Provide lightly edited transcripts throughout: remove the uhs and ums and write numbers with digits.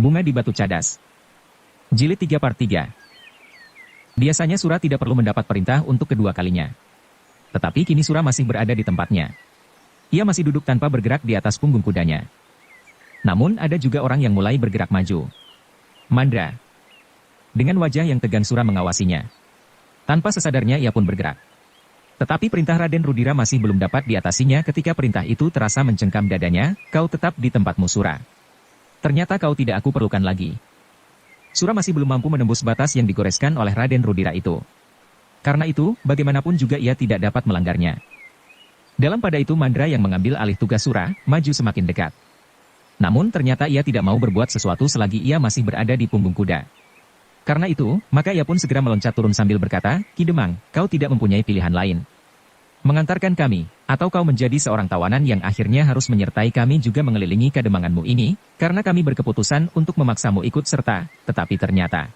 Bunga di Batu Cadas. Jilid 3 Part 3. Biasanya Sura tidak perlu mendapat perintah untuk kedua kalinya. Tetapi kini Sura masih berada di tempatnya. Ia masih duduk tanpa bergerak di atas punggung kudanya. Namun ada juga orang yang mulai bergerak maju. Mandra. Dengan wajah yang tegang Sura mengawasinya. Tanpa sesadarnya ia pun bergerak. Tetapi perintah Raden Rudira masih belum dapat diatasinya ketika perintah itu terasa mencengkam dadanya, kau tetap di tempatmu Sura. Ternyata kau tidak aku perlukan lagi. Sura masih belum mampu menembus batas yang digoreskan oleh Raden Rudira itu. Karena itu, bagaimanapun juga ia tidak dapat melanggarnya. Dalam pada itu Mandra yang mengambil alih tugas Sura, maju semakin dekat. Namun ternyata ia tidak mau berbuat sesuatu selagi ia masih berada di punggung kuda. Karena itu, maka ia pun segera meloncat turun sambil berkata, Ki Demang, kau tidak mempunyai pilihan lain. Mengantarkan kami, atau kau menjadi seorang tawanan yang akhirnya harus menyertai kami juga mengelilingi kademanganmu ini, karena kami berkeputusan untuk memaksamu ikut serta, tetapi ternyata.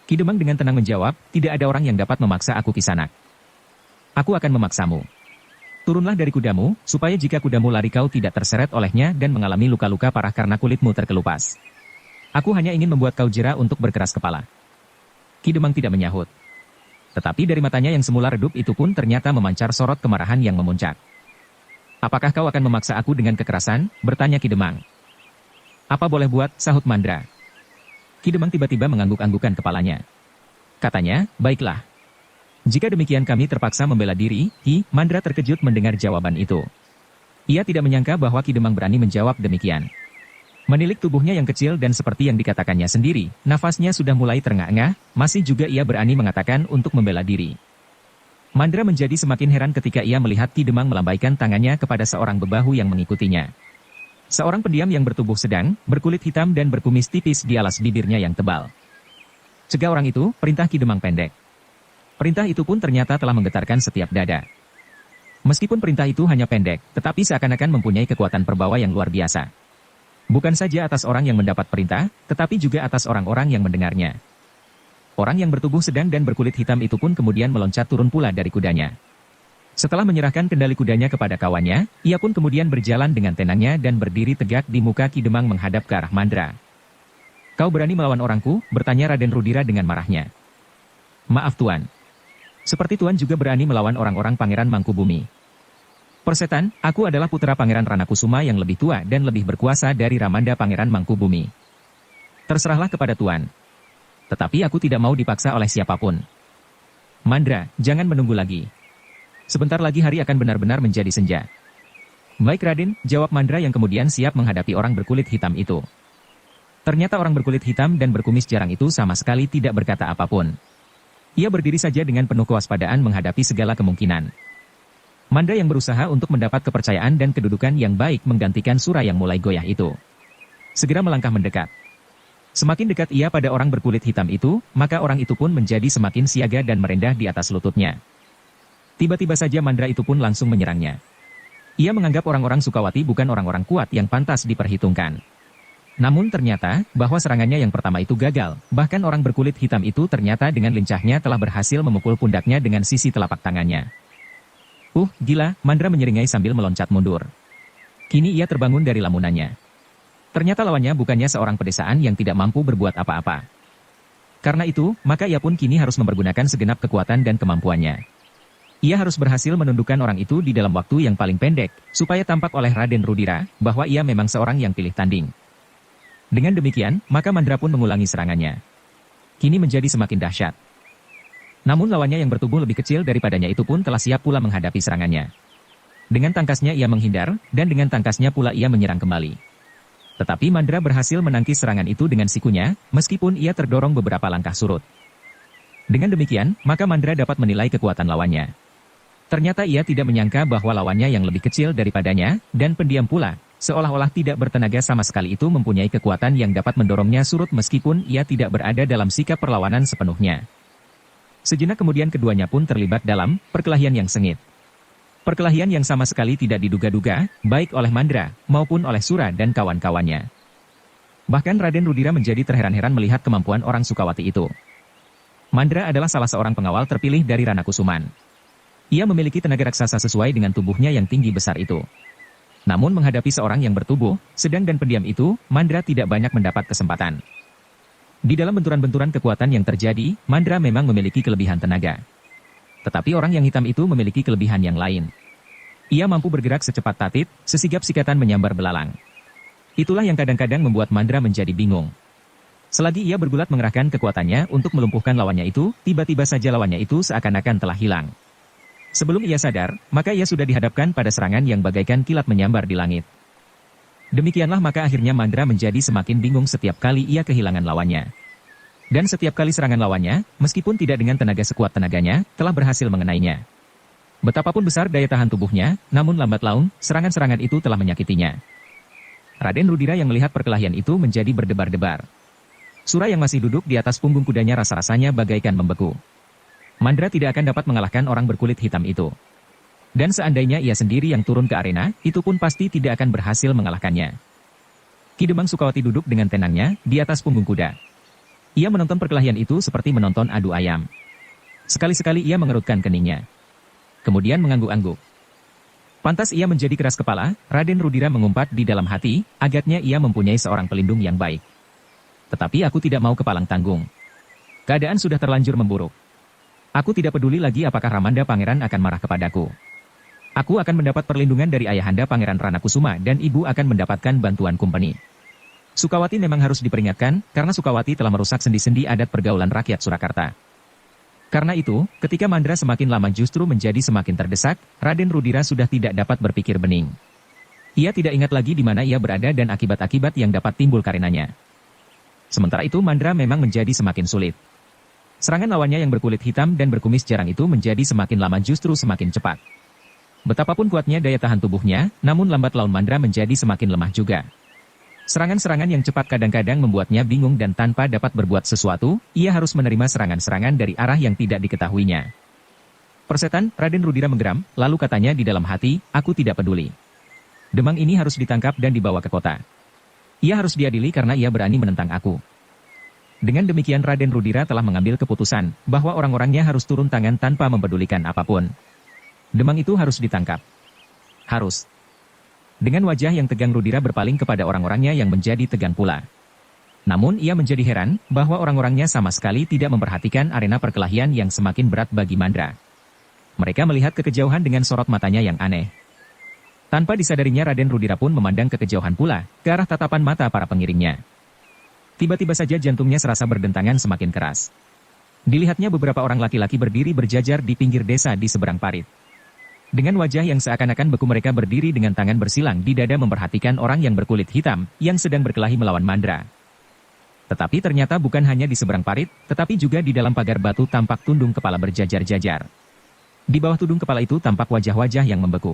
Ki Demang dengan tenang menjawab, tidak ada orang yang dapat memaksa aku Kisanak. Aku akan memaksamu. Turunlah dari kudamu, supaya jika kudamu lari kau tidak terseret olehnya dan mengalami luka-luka parah karena kulitmu terkelupas. Aku hanya ingin membuat kau jera untuk berkeras kepala. Ki Demang tidak menyahut. Tetapi dari matanya yang semula redup itu pun ternyata memancar sorot kemarahan yang memuncak. Apakah kau akan memaksa aku dengan kekerasan? Bertanya Ki Demang. Apa boleh buat, sahut Mandra. Ki Demang tiba-tiba mengangguk-anggukan kepalanya. Katanya, baiklah. Jika demikian kami terpaksa membela diri, Ki, Mandra terkejut mendengar jawaban itu. Ia tidak menyangka bahwa Ki Demang berani menjawab demikian. Menilik tubuhnya yang kecil dan seperti yang dikatakannya sendiri, nafasnya sudah mulai terengah-engah, masih juga ia berani mengatakan untuk membela diri. Mandra menjadi semakin heran ketika ia melihat Ki Demang melambaikan tangannya kepada seorang bebahu yang mengikutinya. Seorang pendiam yang bertubuh sedang, berkulit hitam dan berkumis tipis di alas bibirnya yang tebal. Cegah orang itu, perintah Ki Demang pendek. Perintah itu pun ternyata telah menggetarkan setiap dada. Meskipun perintah itu hanya pendek, tetapi seakan-akan mempunyai kekuatan perbawa yang luar biasa. Bukan saja atas orang yang mendapat perintah, tetapi juga atas orang-orang yang mendengarnya. Orang yang bertubuh sedang dan berkulit hitam itu pun kemudian meloncat turun pula dari kudanya. Setelah menyerahkan kendali kudanya kepada kawannya, ia pun kemudian berjalan dengan tenangnya dan berdiri tegak di muka Ki Demang menghadap ke arah Mandra. Kau berani melawan orangku? Bertanya Raden Rudira dengan marahnya. Maaf Tuan. Seperti Tuan juga berani melawan orang-orang Pangeran Mangkubumi. Persetan, aku adalah putra Pangeran Ranakusuma yang lebih tua dan lebih berkuasa dari Ramanda Pangeran Mangkubumi. Terserahlah kepada Tuan. Tetapi aku tidak mau dipaksa oleh siapapun. Mandra, jangan menunggu lagi. Sebentar lagi hari akan benar-benar menjadi senja. Baik Raden, jawab Mandra yang kemudian siap menghadapi orang berkulit hitam itu. Ternyata orang berkulit hitam dan berkumis jarang itu sama sekali tidak berkata apapun. Ia berdiri saja dengan penuh kewaspadaan menghadapi segala kemungkinan. Mandra yang berusaha untuk mendapat kepercayaan dan kedudukan yang baik menggantikan Sura yang mulai goyah itu. Segera melangkah mendekat. Semakin dekat ia pada orang berkulit hitam itu, maka orang itu pun menjadi semakin siaga dan merendah di atas lututnya. Tiba-tiba saja Mandra itu pun langsung menyerangnya. Ia menganggap orang-orang Sukawati bukan orang-orang kuat yang pantas diperhitungkan. Namun ternyata, bahwa serangannya yang pertama itu gagal, bahkan orang berkulit hitam itu ternyata dengan lincahnya telah berhasil memukul pundaknya dengan sisi telapak tangannya. Gila, Mandra menyeringai sambil meloncat mundur. Kini ia terbangun dari lamunannya. Ternyata lawannya bukannya seorang pedesaan yang tidak mampu berbuat apa-apa. Karena itu, maka ia pun kini harus mempergunakan segenap kekuatan dan kemampuannya. Ia harus berhasil menundukkan orang itu di dalam waktu yang paling pendek, supaya tampak oleh Raden Rudira, bahwa ia memang seorang yang pilih tanding. Dengan demikian, maka Mandra pun mengulangi serangannya. Kini menjadi semakin dahsyat. Namun lawannya yang bertubuh lebih kecil daripadanya itu pun telah siap pula menghadapi serangannya. Dengan tangkasnya ia menghindar, dan dengan tangkasnya pula ia menyerang kembali. Tetapi Mandra berhasil menangkis serangan itu dengan sikunya, meskipun ia terdorong beberapa langkah surut. Dengan demikian, maka Mandra dapat menilai kekuatan lawannya. Ternyata ia tidak menyangka bahwa lawannya yang lebih kecil daripadanya, dan pendiam pula, seolah-olah tidak bertenaga sama sekali itu mempunyai kekuatan yang dapat mendorongnya surut meskipun ia tidak berada dalam sikap perlawanan sepenuhnya. Sejenak kemudian keduanya pun terlibat dalam perkelahian yang sengit. Perkelahian yang sama sekali tidak diduga-duga, baik oleh Mandra, maupun oleh Sura dan kawan-kawannya. Bahkan Raden Rudira menjadi terheran-heran melihat kemampuan orang Sukawati itu. Mandra adalah salah seorang pengawal terpilih dari Ranakusuman. Ia memiliki tenaga raksasa sesuai dengan tubuhnya yang tinggi besar itu. Namun menghadapi seorang yang bertubuh, sedang dan pendiam itu, Mandra tidak banyak mendapat kesempatan. Di dalam benturan-benturan kekuatan yang terjadi, Mandra memang memiliki kelebihan tenaga. Tetapi orang yang hitam itu memiliki kelebihan yang lain. Ia mampu bergerak secepat tatit, sesigap sikatan menyambar belalang. Itulah yang kadang-kadang membuat Mandra menjadi bingung. Selagi ia bergulat mengerahkan kekuatannya untuk melumpuhkan lawannya itu, tiba-tiba saja lawannya itu seakan-akan telah hilang. Sebelum ia sadar, maka ia sudah dihadapkan pada serangan yang bagaikan kilat menyambar di langit. Demikianlah maka akhirnya Mandra menjadi semakin bingung setiap kali ia kehilangan lawannya. Dan setiap kali serangan lawannya, meskipun tidak dengan tenaga sekuat tenaganya, telah berhasil mengenainya. Betapapun besar daya tahan tubuhnya, namun lambat laun, serangan-serangan itu telah menyakitinya. Raden Rudira yang melihat perkelahian itu menjadi berdebar-debar. Sura yang masih duduk di atas punggung kudanya rasa-rasanya bagaikan membeku. Mandra tidak akan dapat mengalahkan orang berkulit hitam itu. Dan seandainya ia sendiri yang turun ke arena, itu pun pasti tidak akan berhasil mengalahkannya. Ki Demang Sukawati duduk dengan tenangnya, di atas punggung kuda. Ia menonton perkelahian itu seperti menonton adu ayam. Sekali-sekali ia mengerutkan keningnya. Kemudian mengangguk-angguk. Pantas ia menjadi keras kepala, Raden Rudira mengumpat di dalam hati, agaknya ia mempunyai seorang pelindung yang baik. Tetapi aku tidak mau kepalang tanggung. Keadaan sudah terlanjur memburuk. Aku tidak peduli lagi apakah Ramanda Pangeran akan marah kepadaku. Aku akan mendapat perlindungan dari ayahanda Pangeran Ranakusuma dan ibu akan mendapatkan bantuan kumpeni. Sukawati memang harus diperingatkan, karena Sukawati telah merusak sendi-sendi adat pergaulan rakyat Surakarta. Karena itu, ketika Mandra semakin lama justru menjadi semakin terdesak, Raden Rudira sudah tidak dapat berpikir bening. Ia tidak ingat lagi di mana ia berada dan akibat-akibat yang dapat timbul karenanya. Sementara itu Mandra memang menjadi semakin sulit. Serangan lawannya yang berkulit hitam dan berkumis jarang itu menjadi semakin lama justru semakin cepat. Betapapun kuatnya daya tahan tubuhnya, namun lambat laun Mandra menjadi semakin lemah juga. Serangan-serangan yang cepat kadang-kadang membuatnya bingung dan tanpa dapat berbuat sesuatu, ia harus menerima serangan-serangan dari arah yang tidak diketahuinya. Persetan, Raden Rudira menggeram, lalu katanya di dalam hati, aku tidak peduli. Demang ini harus ditangkap dan dibawa ke kota. Ia harus diadili karena ia berani menentang aku. Dengan demikian Raden Rudira telah mengambil keputusan, bahwa orang-orangnya harus turun tangan tanpa mempedulikan apapun. Demang itu harus ditangkap. Harus. Dengan wajah yang tegang Rudira berpaling kepada orang-orangnya yang menjadi tegang pula. Namun ia menjadi heran, bahwa orang-orangnya sama sekali tidak memperhatikan arena perkelahian yang semakin berat bagi Mandra. Mereka melihat ke kejauhan dengan sorot matanya yang aneh. Tanpa disadarinya Raden Rudira pun memandang ke kejauhan pula, ke arah tatapan mata para pengiringnya. Tiba-tiba saja jantungnya serasa berdentangan semakin keras. Dilihatnya beberapa orang laki-laki berdiri berjajar di pinggir desa di seberang parit. Dengan wajah yang seakan-akan beku mereka berdiri dengan tangan bersilang di dada memperhatikan orang yang berkulit hitam, yang sedang berkelahi melawan Mandra. Tetapi ternyata bukan hanya di seberang parit, tetapi juga di dalam pagar batu tampak tundung kepala berjajar-jajar. Di bawah tudung kepala itu tampak wajah-wajah yang membeku.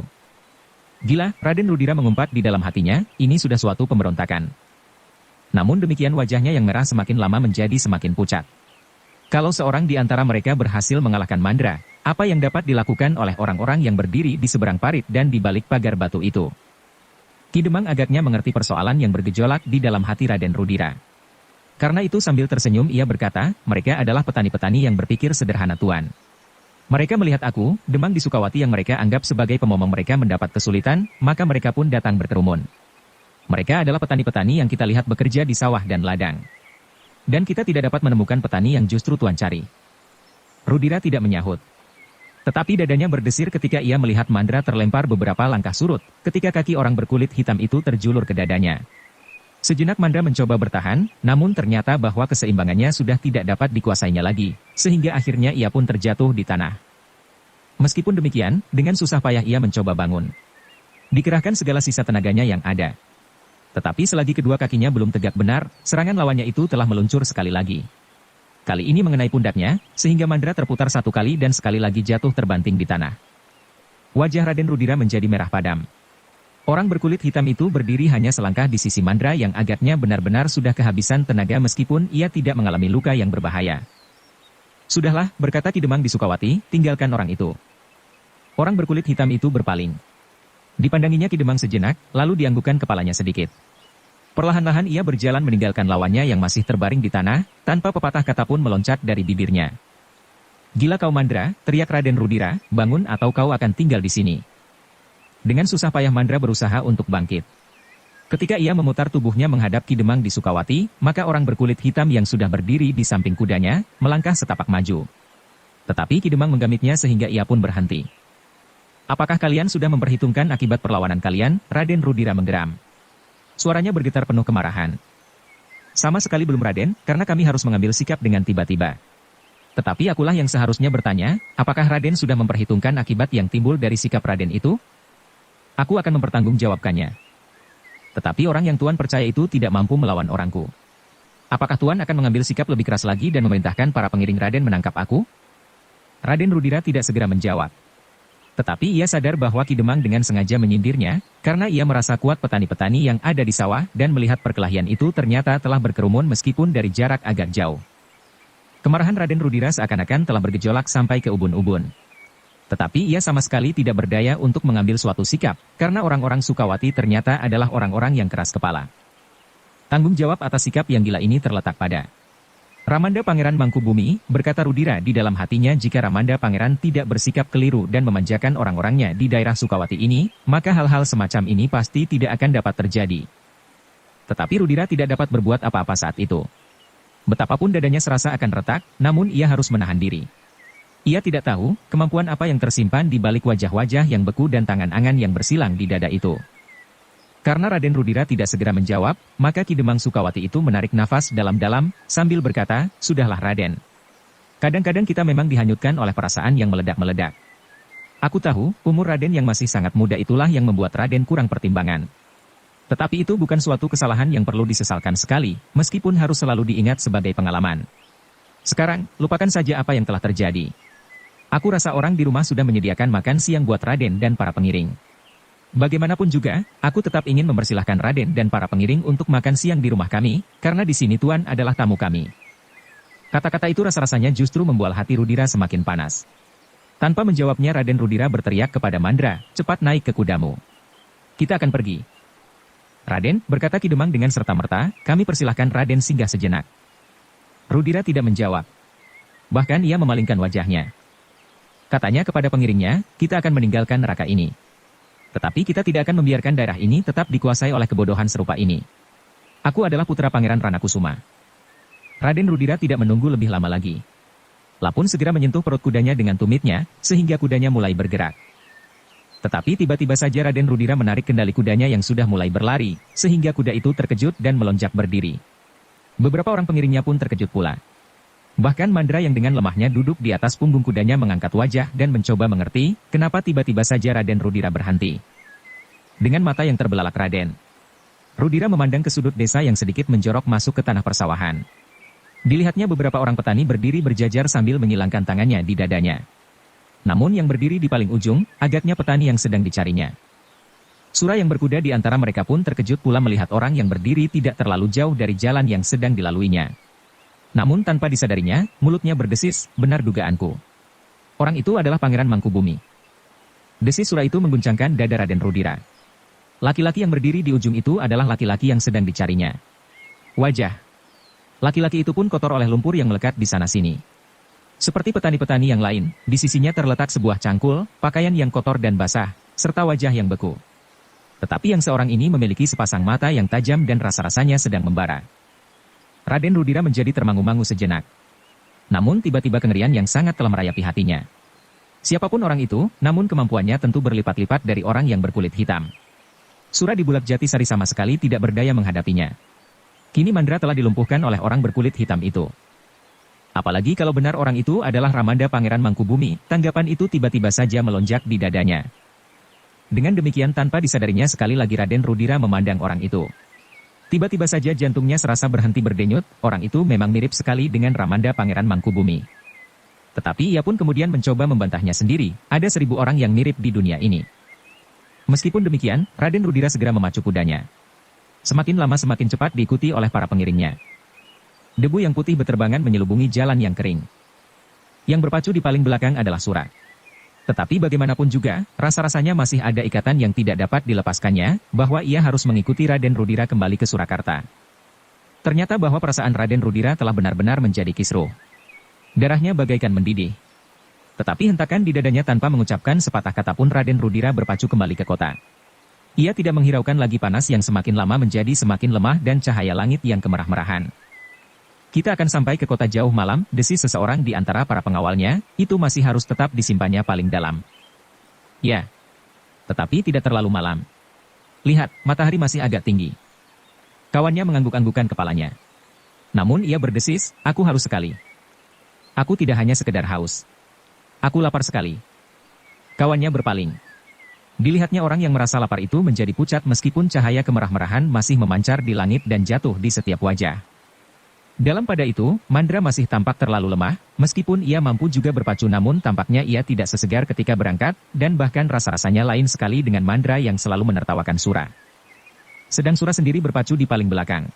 Gila, Raden Rudira mengumpat di dalam hatinya, ini sudah suatu pemberontakan. Namun demikian wajahnya yang merah semakin lama menjadi semakin pucat. Kalau seorang di antara mereka berhasil mengalahkan Mandra, apa yang dapat dilakukan oleh orang-orang yang berdiri di seberang parit dan di balik pagar batu itu? Ki Demang agaknya mengerti persoalan yang bergejolak di dalam hati Raden Rudira. Karena itu sambil tersenyum ia berkata, mereka adalah petani-petani yang berpikir sederhana tuan. Mereka melihat aku, Demang di Sukawati yang mereka anggap sebagai pemomong mereka mendapat kesulitan, maka mereka pun datang berkerumun. Mereka adalah petani-petani yang kita lihat bekerja di sawah dan ladang. Dan kita tidak dapat menemukan petani yang justru tuan cari. Rudira tidak menyahut. Tetapi dadanya berdesir ketika ia melihat Mandra terlempar beberapa langkah surut, ketika kaki orang berkulit hitam itu terjulur ke dadanya. Sejenak Mandra mencoba bertahan, namun ternyata bahwa keseimbangannya sudah tidak dapat dikuasainya lagi, sehingga akhirnya ia pun terjatuh di tanah. Meskipun demikian, dengan susah payah ia mencoba bangun. Dikerahkan segala sisa tenaganya yang ada. Tetapi selagi kedua kakinya belum tegak benar, serangan lawannya itu telah meluncur sekali lagi. Kali ini mengenai pundaknya, sehingga Mandra terputar satu kali dan sekali lagi jatuh terbanting di tanah. Wajah Raden Rudira menjadi merah padam. Orang berkulit hitam itu berdiri hanya selangkah di sisi Mandra yang agaknya benar-benar sudah kehabisan tenaga meskipun ia tidak mengalami luka yang berbahaya. Sudahlah, berkata Ki Demang di Sukawati, tinggalkan orang itu. Orang berkulit hitam itu berpaling. Dipandanginya Ki Demang sejenak, lalu dianggukkan kepalanya sedikit. Perlahan-lahan ia berjalan meninggalkan lawannya yang masih terbaring di tanah, tanpa pepatah kata pun meloncat dari bibirnya. Gila kau Mandra, teriak Raden Rudira, bangun atau kau akan tinggal di sini. Dengan susah payah Mandra berusaha untuk bangkit. Ketika ia memutar tubuhnya menghadap Ki Demang di Sukawati, maka orang berkulit hitam yang sudah berdiri di samping kudanya, melangkah setapak maju. Tetapi Ki Demang menggamitnya sehingga ia pun berhenti. Apakah kalian sudah memperhitungkan akibat perlawanan kalian? Raden Rudira menggeram. Suaranya bergetar penuh kemarahan. Sama sekali belum Raden, karena kami harus mengambil sikap dengan tiba-tiba. Tetapi akulah yang seharusnya bertanya, apakah Raden sudah memperhitungkan akibat yang timbul dari sikap Raden itu? Aku akan mempertanggungjawabkannya. Tetapi orang yang Tuan percaya itu tidak mampu melawan orangku. Apakah Tuan akan mengambil sikap lebih keras lagi dan memerintahkan para pengiring Raden menangkap aku? Raden Rudira tidak segera menjawab. Tetapi ia sadar bahwa Ki Demang dengan sengaja menyindirnya, karena ia merasa kuat petani-petani yang ada di sawah dan melihat perkelahian itu ternyata telah berkerumun meskipun dari jarak agak jauh. Kemarahan Raden Rudira seakan-akan telah bergejolak sampai ke ubun-ubun. Tetapi ia sama sekali tidak berdaya untuk mengambil suatu sikap, karena orang-orang Sukawati ternyata adalah orang-orang yang keras kepala. Tanggung jawab atas sikap yang gila ini terletak pada Ramanda Pangeran Mangkubumi, berkata Rudira di dalam hatinya jika Ramanda Pangeran tidak bersikap keliru dan memanjakan orang-orangnya di daerah Sukawati ini, maka hal-hal semacam ini pasti tidak akan dapat terjadi. Tetapi Rudira tidak dapat berbuat apa-apa saat itu. Betapapun dadanya serasa akan retak, namun ia harus menahan diri. Ia tidak tahu kemampuan apa yang tersimpan di balik wajah-wajah yang beku dan tangan angan yang bersilang di dada itu. Karena Raden Rudira tidak segera menjawab, maka Ki Demang Sukawati itu menarik nafas dalam-dalam, sambil berkata, "Sudahlah Raden. Kadang-kadang kita memang dihanyutkan oleh perasaan yang meledak-meledak. Aku tahu, umur Raden yang masih sangat muda itulah yang membuat Raden kurang pertimbangan. Tetapi itu bukan suatu kesalahan yang perlu disesalkan sekali, meskipun harus selalu diingat sebagai pengalaman. Sekarang, lupakan saja apa yang telah terjadi. Aku rasa orang di rumah sudah menyediakan makan siang buat Raden dan para pengiring. Bagaimanapun juga, aku tetap ingin mempersilahkan Raden dan para pengiring untuk makan siang di rumah kami, karena di sini Tuan adalah tamu kami." Kata-kata itu rasa-rasanya justru membuat hati Rudira semakin panas. Tanpa menjawabnya Raden Rudira berteriak kepada Mandra, "Cepat naik ke kudamu. Kita akan pergi." "Raden," berkata Ki Demang dengan serta-merta, "kami persilahkan Raden singgah sejenak." Rudira tidak menjawab. Bahkan ia memalingkan wajahnya. Katanya kepada pengiringnya, "Kita akan meninggalkan neraka ini. Tetapi kita tidak akan membiarkan daerah ini tetap dikuasai oleh kebodohan serupa ini. Aku adalah putra Pangeran Ranakusuma." Raden Rudira tidak menunggu lebih lama lagi. Lapun segera menyentuh perut kudanya dengan tumitnya, sehingga kudanya mulai bergerak. Tetapi tiba-tiba saja Raden Rudira menarik kendali kudanya yang sudah mulai berlari, sehingga kuda itu terkejut dan melonjak berdiri. Beberapa orang pengiringnya pun terkejut pula. Bahkan Mandra yang dengan lemahnya duduk di atas punggung kudanya mengangkat wajah dan mencoba mengerti, kenapa tiba-tiba saja Raden Rudira berhenti. Dengan mata yang terbelalak Raden Rudira memandang ke sudut desa yang sedikit menjorok masuk ke tanah persawahan. Dilihatnya beberapa orang petani berdiri berjajar sambil menyilangkan tangannya di dadanya. Namun yang berdiri di paling ujung, agaknya petani yang sedang dicarinya. Sura yang berkuda di antara mereka pun terkejut pula melihat orang yang berdiri tidak terlalu jauh dari jalan yang sedang dilaluinya. Namun tanpa disadarinya, mulutnya berdesis, "Benar dugaanku. Orang itu adalah Pangeran Mangkubumi." Desis Sura itu mengguncangkan dada Raden Rudira. Laki-laki yang berdiri di ujung itu adalah laki-laki yang sedang dicarinya. Wajah laki-laki itu pun kotor oleh lumpur yang melekat di sana-sini. Seperti petani-petani yang lain, di sisinya terletak sebuah cangkul, pakaian yang kotor dan basah, serta wajah yang beku. Tetapi yang seorang ini memiliki sepasang mata yang tajam dan rasa-rasanya sedang membara. Raden Rudira menjadi termangu-mangu sejenak. Namun tiba-tiba kengerian yang sangat telah merayapi hatinya. Siapapun orang itu, namun kemampuannya tentu berlipat-lipat dari orang yang berkulit hitam. Sura di Bulak Jati Sari sama sekali tidak berdaya menghadapinya. Kini Mandra telah dilumpuhkan oleh orang berkulit hitam itu. Apalagi kalau benar orang itu adalah Ramanda Pangeran Mangkubumi, tanggapan itu tiba-tiba saja melonjak di dadanya. Dengan demikian tanpa disadarinya sekali lagi Raden Rudira memandang orang itu. Tiba-tiba saja jantungnya serasa berhenti berdenyut, orang itu memang mirip sekali dengan Ramanda Pangeran Mangkubumi. Tetapi ia pun kemudian mencoba membantahnya sendiri, ada 1000 orang yang mirip di dunia ini. Meskipun demikian, Raden Rudira segera memacu kudanya. Semakin lama semakin cepat diikuti oleh para pengiringnya. Debu yang putih beterbangan menyelubungi jalan yang kering. Yang berpacu di paling belakang adalah Sura. Tetapi bagaimanapun juga, rasa-rasanya masih ada ikatan yang tidak dapat dilepaskannya, bahwa ia harus mengikuti Raden Rudira kembali ke Surakarta. Ternyata bahwa perasaan Raden Rudira telah benar-benar menjadi kisruh. Darahnya bagaikan mendidih. Tetapi hentakan di dadanya tanpa mengucapkan sepatah kata pun Raden Rudira berpacu kembali ke kota. Ia tidak menghiraukan lagi panas yang semakin lama menjadi semakin lemah dan cahaya langit yang kemerah-merahan. Kita akan sampai ke kota jauh malam, desis seseorang di antara para pengawalnya, itu masih harus tetap disimpannya paling dalam. Ya, tetapi tidak terlalu malam. Lihat, matahari masih agak tinggi. Kawannya mengangguk-anggukan kepalanya. Namun ia berdesis, aku harus sekali. Aku tidak hanya sekedar haus. Aku lapar sekali. Kawannya berpaling. Dilihatnya orang yang merasa lapar itu menjadi pucat meskipun cahaya kemerah-merahan masih memancar di langit dan jatuh di setiap wajah. Dalam pada itu, Mandra masih tampak terlalu lemah, meskipun ia mampu juga berpacu namun tampaknya ia tidak sesegar ketika berangkat, dan bahkan rasa-rasanya lain sekali dengan Mandra yang selalu menertawakan Sura. Sedang Sura sendiri berpacu di paling belakang.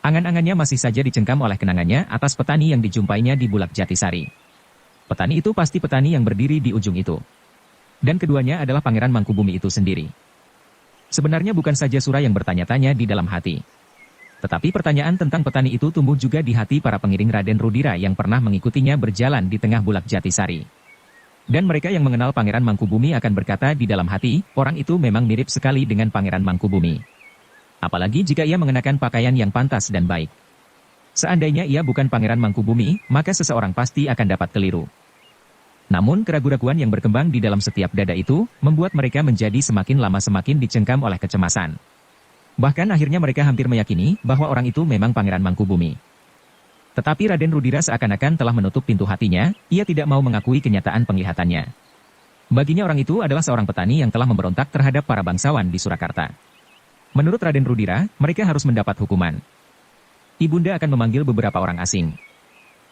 Angan-angannya masih saja dicengkam oleh kenangannya atas petani yang dijumpainya di Bulak Jatisari. Petani itu pasti petani yang berdiri di ujung itu. Dan keduanya adalah Pangeran Mangkubumi itu sendiri. Sebenarnya bukan saja Sura yang bertanya-tanya di dalam hati. Tetapi pertanyaan tentang petani itu tumbuh juga di hati para pengiring Raden Rudira yang pernah mengikutinya berjalan di tengah Bulak Jatisari. Dan mereka yang mengenal Pangeran Mangkubumi akan berkata di dalam hati, orang itu memang mirip sekali dengan Pangeran Mangkubumi. Apalagi jika ia mengenakan pakaian yang pantas dan baik. Seandainya ia bukan Pangeran Mangkubumi, maka seseorang pasti akan dapat keliru. Namun keraguan-raguan yang berkembang di dalam setiap dada itu, membuat mereka menjadi semakin lama semakin dicengkam oleh kecemasan. Bahkan akhirnya mereka hampir meyakini bahwa orang itu memang Pangeran Mangkubumi. Tetapi Raden Rudira seakan-akan telah menutup pintu hatinya, ia tidak mau mengakui kenyataan penglihatannya. Baginya orang itu adalah seorang petani yang telah memberontak terhadap para bangsawan di Surakarta. Menurut Raden Rudira, mereka harus mendapat hukuman. Ibunda akan memanggil beberapa orang asing.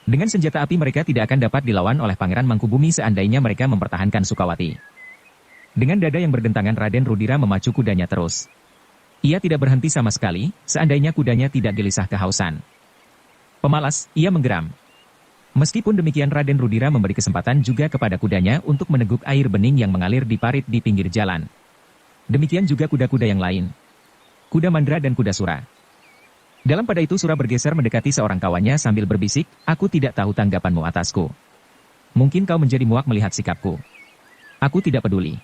Dengan senjata api mereka tidak akan dapat dilawan oleh Pangeran Mangkubumi seandainya mereka mempertahankan Sukawati. Dengan dada yang berdentangan Raden Rudira memacu kudanya terus. Ia tidak berhenti sama sekali, seandainya kudanya tidak gelisah kehausan. Pemalas, ia menggeram. Meskipun demikian Raden Rudira memberi kesempatan juga kepada kudanya untuk meneguk air bening yang mengalir di parit di pinggir jalan. Demikian juga kuda-kuda yang lain. Kuda Mandra dan kuda Sura. Dalam pada itu Sura bergeser mendekati seorang kawannya sambil berbisik, aku tidak tahu tanggapanmu atasku. Mungkin kau menjadi muak melihat sikapku. Aku tidak peduli.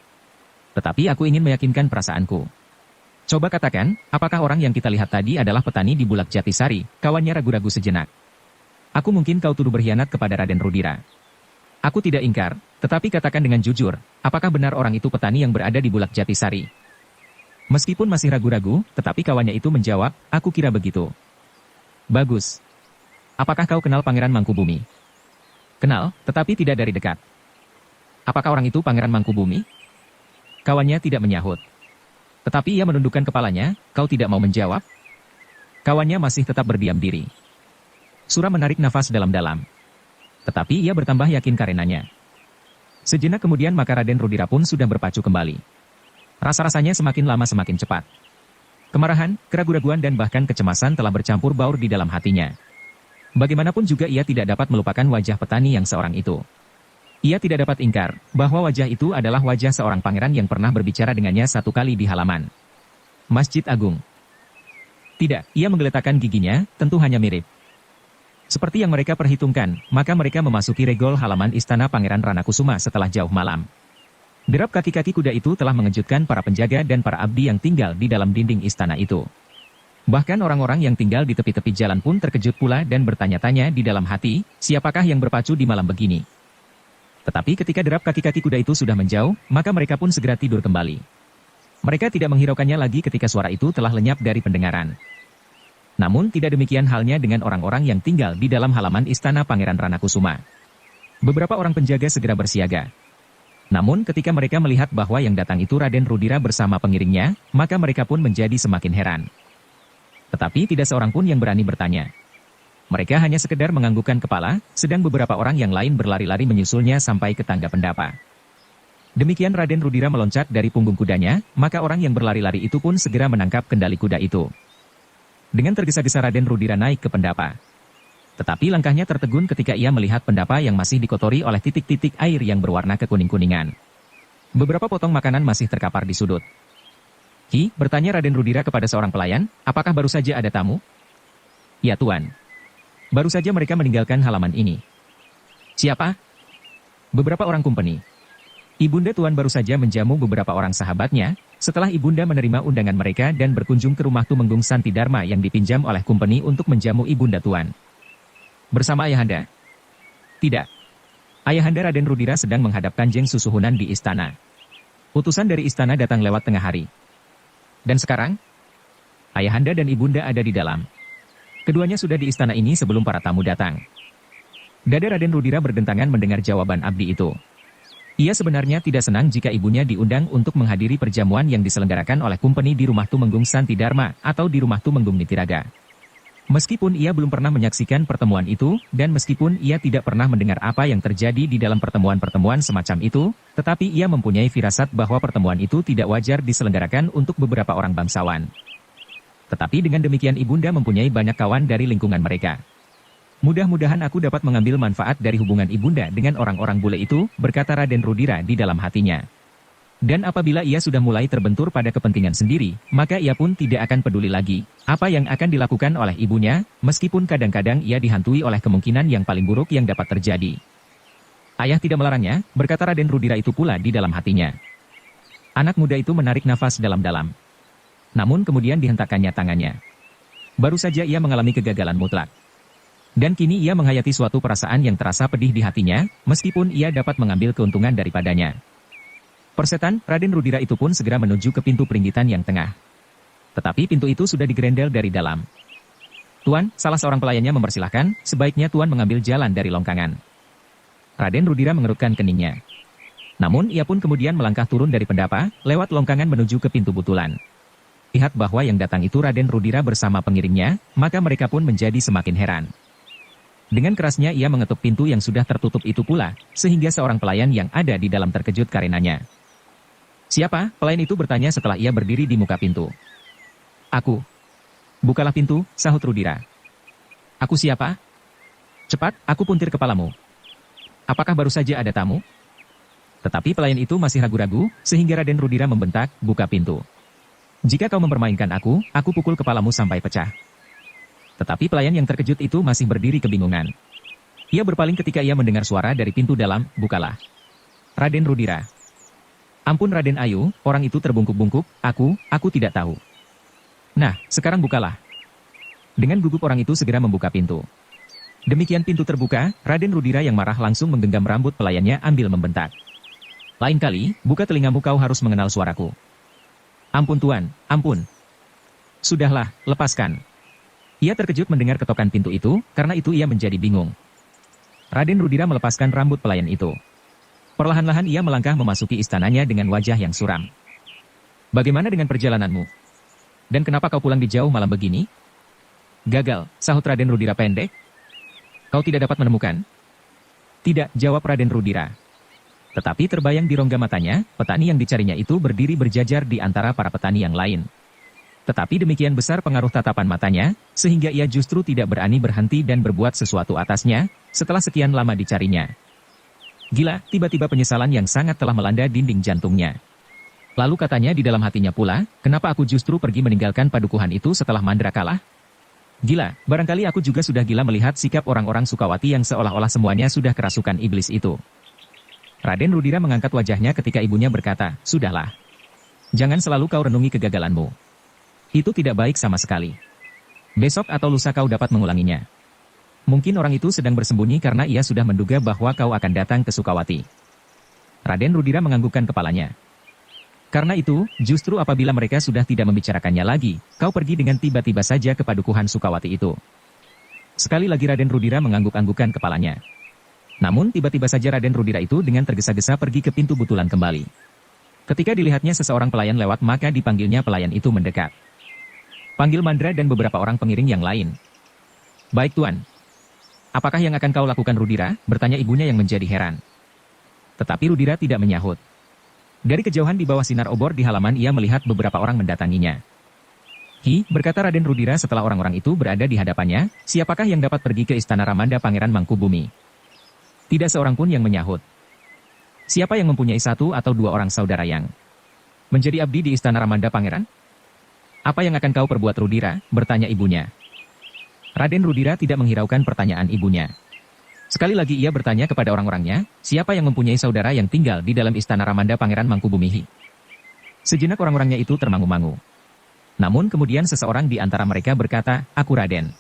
Tetapi aku ingin meyakinkan perasaanku. Coba katakan, apakah orang yang kita lihat tadi adalah petani di Bulak Jatisari? Kawannya ragu-ragu sejenak. Aku mungkin kau tuduh berkhianat kepada Raden Rudira. Aku tidak ingkar, tetapi katakan dengan jujur, apakah benar orang itu petani yang berada di Bulak Jatisari? Meskipun masih ragu-ragu, tetapi kawannya itu menjawab, aku kira begitu. Bagus. Apakah kau kenal Pangeran Mangkubumi? Kenal, tetapi tidak dari dekat. Apakah orang itu Pangeran Mangkubumi? Kawannya tidak menyahut. Tetapi ia menundukkan kepalanya, kau tidak mau menjawab? Kawannya masih tetap berdiam diri. Sura menarik nafas dalam-dalam. Tetapi ia bertambah yakin karenanya. Sejenak kemudian maka Raden Rudira pun sudah berpacu kembali. Rasa-rasanya semakin lama semakin cepat. Kemarahan, keraguan-raguan dan bahkan kecemasan telah bercampur baur di dalam hatinya. Bagaimanapun juga ia tidak dapat melupakan wajah petani yang seorang itu. Ia tidak dapat ingkar bahwa wajah itu adalah wajah seorang pangeran yang pernah berbicara dengannya satu kali di halaman Masjid Agung. Tidak, ia menggeletakkan giginya, tentu hanya mirip. Seperti yang mereka perhitungkan, maka mereka memasuki regol halaman istana Pangeran Ranakusuma setelah jauh malam. Derap kaki-kaki kuda itu telah mengejutkan para penjaga dan para abdi yang tinggal di dalam dinding istana itu. Bahkan orang-orang yang tinggal di tepi-tepi jalan pun terkejut pula dan bertanya-tanya di dalam hati, siapakah yang berpacu di malam begini? Tetapi ketika derap kaki-kaki kuda itu sudah menjauh, maka mereka pun segera tidur kembali. Mereka tidak menghiraukannya lagi ketika suara itu telah lenyap dari pendengaran. Namun tidak demikian halnya dengan orang-orang yang tinggal di dalam halaman istana Pangeran Ranakusuma. Beberapa orang penjaga segera bersiaga. Namun ketika mereka melihat bahwa yang datang itu Raden Rudira bersama pengiringnya, maka mereka pun menjadi semakin heran. Tetapi tidak seorang pun yang berani bertanya. Mereka hanya sekedar menganggukkan kepala, sedang beberapa orang yang lain berlari-lari menyusulnya sampai ke tangga pendapa. Demikian Raden Rudira meloncat dari punggung kudanya, maka orang yang berlari-lari itu pun segera menangkap kendali kuda itu. Dengan tergesa-gesa Raden Rudira naik ke pendapa. Tetapi langkahnya tertegun ketika ia melihat pendapa yang masih dikotori oleh titik-titik air yang berwarna kekuning-kuningan. Beberapa potong makanan masih terkapar di sudut. Ki, bertanya Raden Rudira kepada seorang pelayan, apakah baru saja ada tamu? Ya Tuan. Baru saja mereka meninggalkan halaman ini. Siapa? Beberapa orang company. Ibunda Tuan baru saja menjamu beberapa orang sahabatnya, setelah Ibunda menerima undangan mereka dan berkunjung ke rumah Tumenggung Santi Dharma yang dipinjam oleh company untuk menjamu Ibunda Tuan. Bersama Ayahanda? Tidak. Ayahanda Raden Rudira sedang menghadap Kanjeng Susuhunan di istana. Utusan dari istana datang lewat tengah hari. Dan sekarang? Ayahanda dan Ibunda ada di dalam. Keduanya sudah di istana ini sebelum para tamu datang. Dada Raden Rudira berdentangan mendengar jawaban abdi itu. Ia sebenarnya tidak senang jika ibunya diundang untuk menghadiri perjamuan yang diselenggarakan oleh company di rumah Tumenggung Santi Dharma atau di rumah Tumenggung Nitiraga. Meskipun ia belum pernah menyaksikan pertemuan itu, dan meskipun ia tidak pernah mendengar apa yang terjadi di dalam pertemuan-pertemuan semacam itu, tetapi ia mempunyai firasat bahwa pertemuan itu tidak wajar diselenggarakan untuk beberapa orang bangsawan. Tetapi dengan demikian Ibunda mempunyai banyak kawan dari lingkungan mereka. Mudah-mudahan aku dapat mengambil manfaat dari hubungan Ibunda dengan orang-orang bule itu, berkata Raden Rudira di dalam hatinya. Dan apabila ia sudah mulai terbentur pada kepentingan sendiri, maka ia pun tidak akan peduli lagi apa yang akan dilakukan oleh ibunya, meskipun kadang-kadang ia dihantui oleh kemungkinan yang paling buruk yang dapat terjadi. Ayah tidak melarangnya, berkata Raden Rudira itu pula di dalam hatinya. Anak muda itu menarik nafas dalam-dalam. Namun kemudian dihentakkannya tangannya. Baru saja ia mengalami kegagalan mutlak. Dan kini ia menghayati suatu perasaan yang terasa pedih di hatinya, meskipun ia dapat mengambil keuntungan daripadanya. Persetan, Raden Rudira itu pun segera menuju ke pintu peringgitan yang tengah. Tetapi pintu itu sudah digerendel dari dalam. Tuan, salah seorang pelayannya mempersilahkan, sebaiknya Tuan mengambil jalan dari longkangan. Raden Rudira mengerutkan keningnya. Namun ia pun kemudian melangkah turun dari pendapa, lewat longkangan menuju ke pintu butulan. Lihat bahwa yang datang itu Raden Rudira bersama pengiringnya, maka mereka pun menjadi semakin heran. Dengan kerasnya ia mengetuk pintu yang sudah tertutup itu pula, sehingga seorang pelayan yang ada di dalam terkejut karenanya. Siapa? Pelayan itu bertanya setelah ia berdiri di muka pintu. Aku. Bukalah pintu, sahut Rudira. Aku siapa? Cepat, aku puntir kepalamu. Apakah baru saja ada tamu? Tetapi pelayan itu masih ragu-ragu, sehingga Raden Rudira membentak, buka pintu. Jika kau mempermainkan aku pukul kepalamu sampai pecah. Tetapi pelayan yang terkejut itu masih berdiri kebingungan. Ia berpaling ketika ia mendengar suara dari pintu dalam, bukalah. Raden Rudira. Ampun Raden Ayu, orang itu terbungkuk-bungkuk, aku tidak tahu. Nah, sekarang bukalah. Dengan gugup orang itu segera membuka pintu. Demikian pintu terbuka, Raden Rudira yang marah langsung menggenggam rambut pelayannya ambil membentak. Lain kali, buka telingamu kau harus mengenal suaraku. Ampun Tuan, ampun. Sudahlah, lepaskan. Ia terkejut mendengar ketokan pintu itu, karena itu ia menjadi bingung. Raden Rudira melepaskan rambut pelayan itu. Perlahan-lahan ia melangkah memasuki istananya dengan wajah yang suram. Bagaimana dengan perjalananmu? Dan kenapa kau pulang di jauh malam begini? Gagal, sahut Raden Rudira pendek. Kau tidak dapat menemukan? Tidak, jawab Raden Rudira. Tetapi terbayang di rongga matanya, petani yang dicarinya itu berdiri berjajar di antara para petani yang lain. Tetapi demikian besar pengaruh tatapan matanya, sehingga ia justru tidak berani berhenti dan berbuat sesuatu atasnya, setelah sekian lama dicarinya. Gila, tiba-tiba penyesalan yang sangat telah melanda dinding jantungnya. Lalu katanya di dalam hatinya pula, kenapa aku justru pergi meninggalkan padukuhan itu setelah Mandra kalah? Gila, barangkali aku juga sudah gila melihat sikap orang-orang Sukawati yang seolah-olah semuanya sudah kerasukan iblis itu. Raden Rudira mengangkat wajahnya ketika ibunya berkata, sudahlah. Jangan selalu kau renungi kegagalanmu. Itu tidak baik sama sekali. Besok atau lusa kau dapat mengulanginya. Mungkin orang itu sedang bersembunyi karena ia sudah menduga bahwa kau akan datang ke Sukawati. Raden Rudira menganggukkan kepalanya. Karena itu, justru apabila mereka sudah tidak membicarakannya lagi, kau pergi dengan tiba-tiba saja ke padukuhan Sukawati itu. Sekali lagi Raden Rudira mengangguk-anggukkan kepalanya. Namun tiba-tiba saja Raden Rudira itu dengan tergesa-gesa pergi ke pintu butulan kembali. Ketika dilihatnya seseorang pelayan lewat maka dipanggilnya pelayan itu mendekat. Panggil Mandra dan beberapa orang pengiring yang lain. Baik Tuan. Apakah yang akan kau lakukan Rudira? Bertanya ibunya yang menjadi heran. Tetapi Rudira tidak menyahut. Dari kejauhan di bawah sinar obor di halaman ia melihat beberapa orang mendatanginya. Hi, berkata Raden Rudira setelah orang-orang itu berada di hadapannya, siapakah yang dapat pergi ke istana Ramanda Pangeran Mangkubumi? Tidak seorang pun yang menyahut. Siapa yang mempunyai satu atau dua orang saudara yang menjadi abdi di istana Ramanda Pangeran? Apa yang akan kau perbuat Rudira? Bertanya ibunya. Raden Rudira tidak menghiraukan pertanyaan ibunya. Sekali lagi ia bertanya kepada orang-orangnya, siapa yang mempunyai saudara yang tinggal di dalam istana Ramanda Pangeran Mangkubumihi. Sejenak orang-orangnya itu termangu-mangu. Namun kemudian seseorang di antara mereka berkata, aku Raden.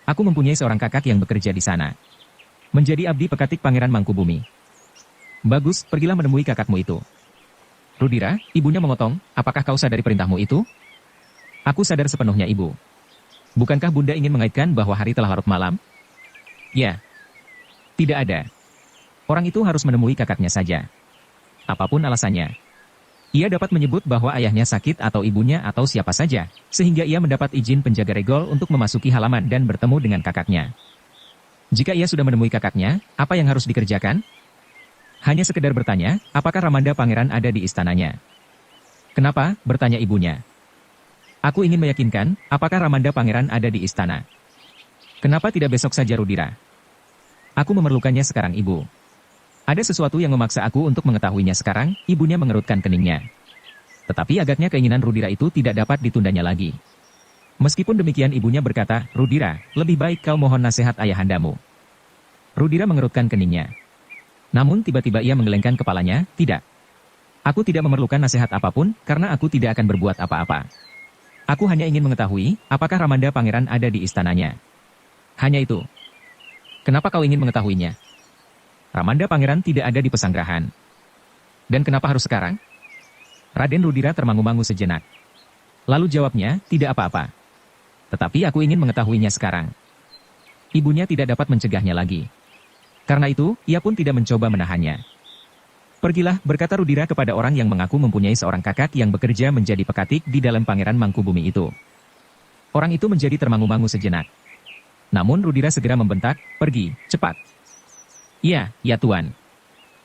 Aku mempunyai seorang kakak yang bekerja di sana. Menjadi abdi pekatik Pangeran Mangkubumi. Bagus, pergilah menemui kakakmu itu. Rudira, ibunya memotong, apakah kau sadari perintahmu itu? Aku sadar sepenuhnya ibu. Bukankah bunda ingin mengaitkan bahwa hari telah larut malam? Ya. Tidak ada. Orang itu harus menemui kakaknya saja. Apapun alasannya. Ia dapat menyebut bahwa ayahnya sakit atau ibunya atau siapa saja, sehingga ia mendapat izin penjaga regol untuk memasuki halaman dan bertemu dengan kakaknya. Jika ia sudah menemui kakaknya, apa yang harus dikerjakan? Hanya sekedar bertanya, apakah Ramanda Pangeran ada di istananya? Kenapa? Bertanya ibunya. Aku ingin meyakinkan, apakah Ramanda Pangeran ada di istana? Kenapa tidak besok saja Rudira? Aku memerlukannya sekarang ibu. Ada sesuatu yang memaksa aku untuk mengetahuinya sekarang, ibunya mengerutkan keningnya. Tetapi agaknya keinginan Rudira itu tidak dapat ditundanya lagi. Meskipun demikian ibunya berkata, Rudira, lebih baik kau mohon nasihat ayahandamu. Rudira mengerutkan keningnya. Namun tiba-tiba ia menggelengkan kepalanya, tidak. Aku tidak memerlukan nasihat apapun, karena aku tidak akan berbuat apa-apa. Aku hanya ingin mengetahui, apakah Ramanda Pangeran ada di istananya. Hanya itu. Kenapa kau ingin mengetahuinya? Ramanda Pangeran tidak ada di pesanggrahan. Dan kenapa harus sekarang? Raden Rudira termangu-mangu sejenak. Lalu jawabnya, tidak apa-apa. Tetapi aku ingin mengetahuinya sekarang. Ibunya tidak dapat mencegahnya lagi. Karena itu, ia pun tidak mencoba menahannya. Pergilah, berkata Rudira kepada orang yang mengaku mempunyai seorang kakak yang bekerja menjadi pekatik di dalam Pangeran Mangkubumi itu. Orang itu menjadi termangu-mangu sejenak. Namun Rudira segera membentak, pergi, cepat. Iya, ya Tuan.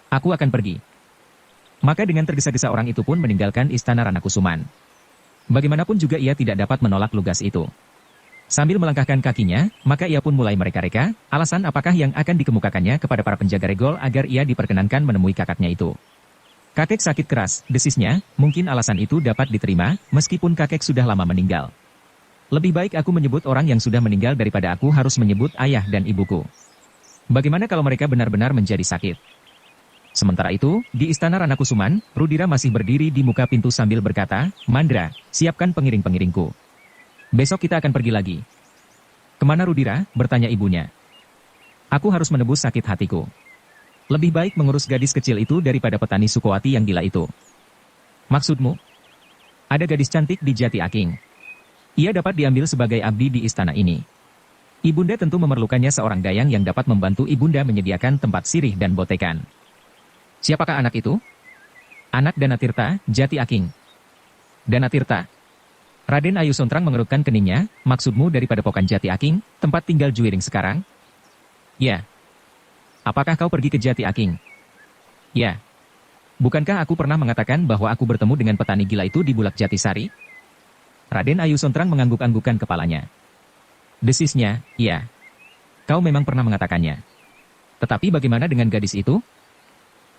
Aku akan pergi. Maka dengan tergesa-gesa orang itu pun meninggalkan istana Ranakusuman. Bagaimanapun juga ia tidak dapat menolak lugas itu. Sambil melangkahkan kakinya, maka ia pun mulai mereka-reka, alasan apakah yang akan dikemukakannya kepada para penjaga regol agar ia diperkenankan menemui kakaknya itu. Kakek sakit keras, desisnya, mungkin alasan itu dapat diterima, meskipun kakek sudah lama meninggal. Lebih baik aku menyebut orang yang sudah meninggal daripada aku harus menyebut ayah dan ibuku. Bagaimana kalau mereka benar-benar menjadi sakit? Sementara itu, di istana Ranakusuman, Rudira masih berdiri di muka pintu sambil berkata, Mandra, siapkan pengiring-pengiringku. Besok kita akan pergi lagi. Kemana Rudira? Bertanya ibunya. Aku harus menebus sakit hatiku. Lebih baik mengurus gadis kecil itu daripada petani Sukowati yang gila itu. Maksudmu? Ada gadis cantik di Jati Aking. Ia dapat diambil sebagai abdi di istana ini. Ibunda tentu memerlukannya seorang dayang yang dapat membantu ibunda menyediakan tempat sirih dan botekan. Siapakah anak itu? Anak Danatirta, Jati Aking. Danatirta. Raden Ayu Sontrang mengerutkan keningnya, maksudmu dari Padepokan Jati Aking, tempat tinggal Juwiring sekarang? Ya. Apakah kau pergi ke Jati Aking? Ya. Bukankah aku pernah mengatakan bahwa aku bertemu dengan petani gila itu di Bulak Jatisari? Raden Ayu Sontrang mengangguk-anggukkan kepalanya. Desisnya, iya. Kau memang pernah mengatakannya. Tetapi bagaimana dengan gadis itu?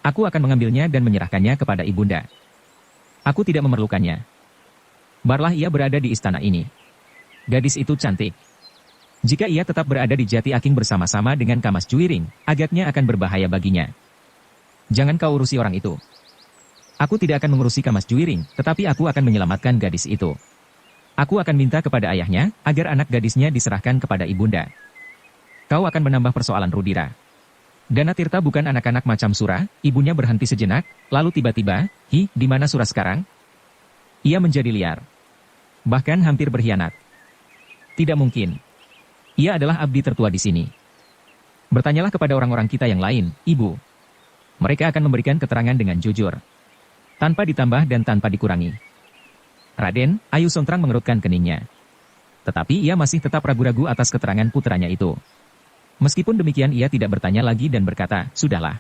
Aku akan mengambilnya dan menyerahkannya kepada ibunda. Aku tidak memerlukannya. Barlah ia berada di istana ini. Gadis itu cantik. Jika ia tetap berada di Jati Aking bersama-sama dengan Kamas Juwiring, agaknya akan berbahaya baginya. Jangan kau urusi orang itu. Aku tidak akan mengurusi Kamas Juwiring, tetapi aku akan menyelamatkan gadis itu. Aku akan minta kepada ayahnya, agar anak gadisnya diserahkan kepada ibunda. Kau akan menambah persoalan Rudira. Danatirta bukan anak-anak macam Sura, ibunya berhenti sejenak, lalu tiba-tiba, di mana Sura sekarang? Ia menjadi liar. Bahkan hampir berkhianat. Tidak mungkin. Ia adalah abdi tertua di sini. Bertanyalah kepada orang-orang kita yang lain, Ibu. Mereka akan memberikan keterangan dengan jujur. Tanpa ditambah dan tanpa dikurangi. Raden Ayu Sontrang mengerutkan keningnya. Tetapi ia masih tetap ragu-ragu atas keterangan putranya itu. Meskipun demikian ia tidak bertanya lagi dan berkata, sudahlah.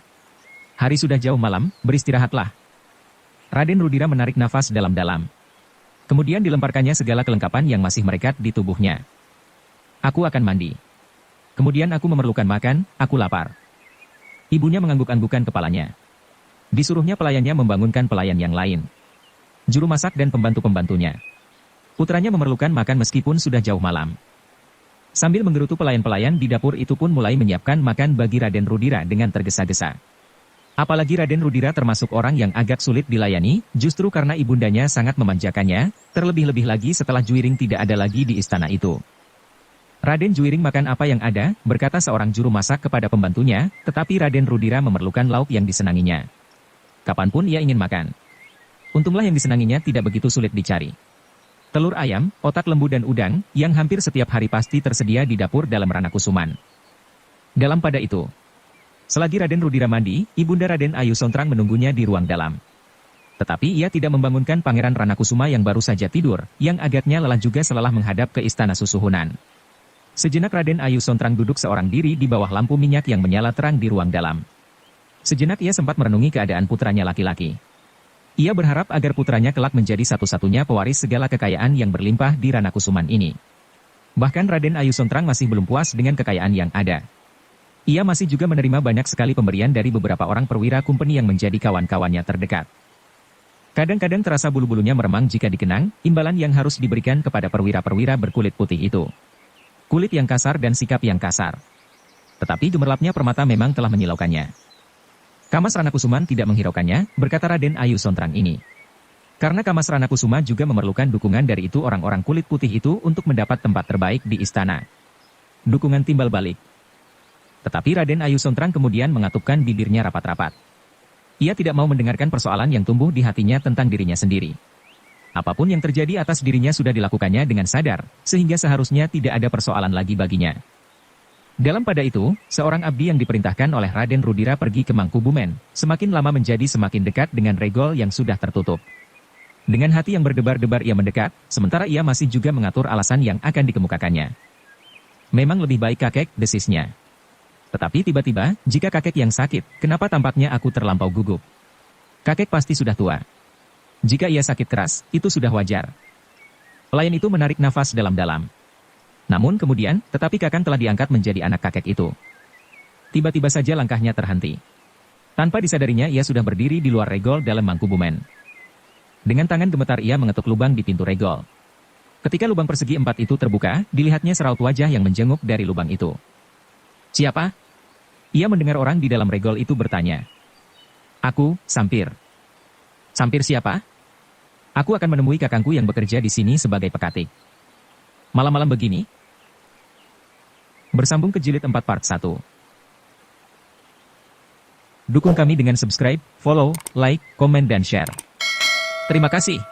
Hari sudah jauh malam, beristirahatlah. Raden Rudira menarik nafas dalam-dalam. Kemudian dilemparkannya segala kelengkapan yang masih merekat di tubuhnya. Aku akan mandi. Kemudian aku memerlukan makan, aku lapar. Ibunya mengangguk-anggukkan kepalanya. Disuruhnya pelayannya membangunkan pelayan yang lain. Juru masak dan pembantu-pembantunya. Putranya memerlukan makan meskipun sudah jauh malam. Sambil menggerutu pelayan-pelayan di dapur itu pun mulai menyiapkan makan bagi Raden Rudira dengan tergesa-gesa. Apalagi Raden Rudira termasuk orang yang agak sulit dilayani, justru karena ibundanya sangat memanjakannya, terlebih-lebih lagi setelah Juiring tidak ada lagi di istana itu. Raden Juiring makan apa yang ada, berkata seorang juru masak kepada pembantunya, tetapi Raden Rudira memerlukan lauk yang disenanginya. Kapanpun ia ingin makan. Untunglah yang disenanginya tidak begitu sulit dicari. Telur ayam, otak lembu dan udang, yang hampir setiap hari pasti tersedia di dapur dalam Ranakusuman. Dalam pada itu, selagi Raden Rudira mandi, ibunda Raden Ayu Sontrang menunggunya di ruang dalam. Tetapi ia tidak membangunkan Pangeran Ranakusuma yang baru saja tidur, yang agaknya lelah juga selelah menghadap ke istana Susuhunan. Sejenak Raden Ayu Sontrang duduk seorang diri di bawah lampu minyak yang menyala terang di ruang dalam. Sejenak ia sempat merenungi keadaan putranya laki-laki. Ia berharap agar putranya kelak menjadi satu-satunya pewaris segala kekayaan yang berlimpah di Ranakusuman ini. Bahkan Raden Ayu Sontrang masih belum puas dengan kekayaan yang ada. Ia masih juga menerima banyak sekali pemberian dari beberapa orang perwira kumpeni yang menjadi kawan-kawannya terdekat. Kadang-kadang terasa bulu-bulunya meremang jika dikenang, imbalan yang harus diberikan kepada perwira-perwira berkulit putih itu. Kulit yang kasar dan sikap yang kasar. Tetapi gemerlapnya permata memang telah menyilaukannya. Kamas Ranakusuman tidak menghiraukannya, berkata Raden Ayu Sontrang ini. Karena Kamas Ranakusuma juga memerlukan dukungan dari itu orang-orang kulit putih itu untuk mendapat tempat terbaik di istana. Dukungan timbal balik. Tetapi Raden Ayu Sontrang kemudian mengatupkan bibirnya rapat-rapat. Ia tidak mau mendengarkan persoalan yang tumbuh di hatinya tentang dirinya sendiri. Apapun yang terjadi atas dirinya sudah dilakukannya dengan sadar, sehingga seharusnya tidak ada persoalan lagi baginya. Dalam pada itu, seorang abdi yang diperintahkan oleh Raden Rudira pergi ke Mangkubumen, semakin lama menjadi semakin dekat dengan regol yang sudah tertutup. Dengan hati yang berdebar-debar ia mendekat, sementara ia masih juga mengatur alasan yang akan dikemukakannya. Memang lebih baik kakek, desisnya. Tetapi tiba-tiba, jika kakek yang sakit, kenapa tampaknya aku terlampau gugup? Kakek pasti sudah tua. Jika ia sakit keras, itu sudah wajar. Pelayan itu menarik nafas dalam-dalam. Namun kemudian, tetapi Kakang telah diangkat menjadi anak kakek itu. Tiba-tiba saja langkahnya terhenti. Tanpa disadarinya ia sudah berdiri di luar regol dalam Mangkubumen. Dengan tangan gemetar ia mengetuk lubang di pintu regol. Ketika lubang persegi 4 itu terbuka, dilihatnya seraut wajah yang menjenguk dari lubang itu. Siapa? Ia mendengar orang di dalam regol itu bertanya. Aku, Sampir. Sampir siapa? Aku akan menemui kakangku yang bekerja di sini sebagai pekatik. Malam-malam begini? Bersambung ke jilid 4 part 1. Dukung kami dengan subscribe, follow, like, komen dan share. Terima kasih.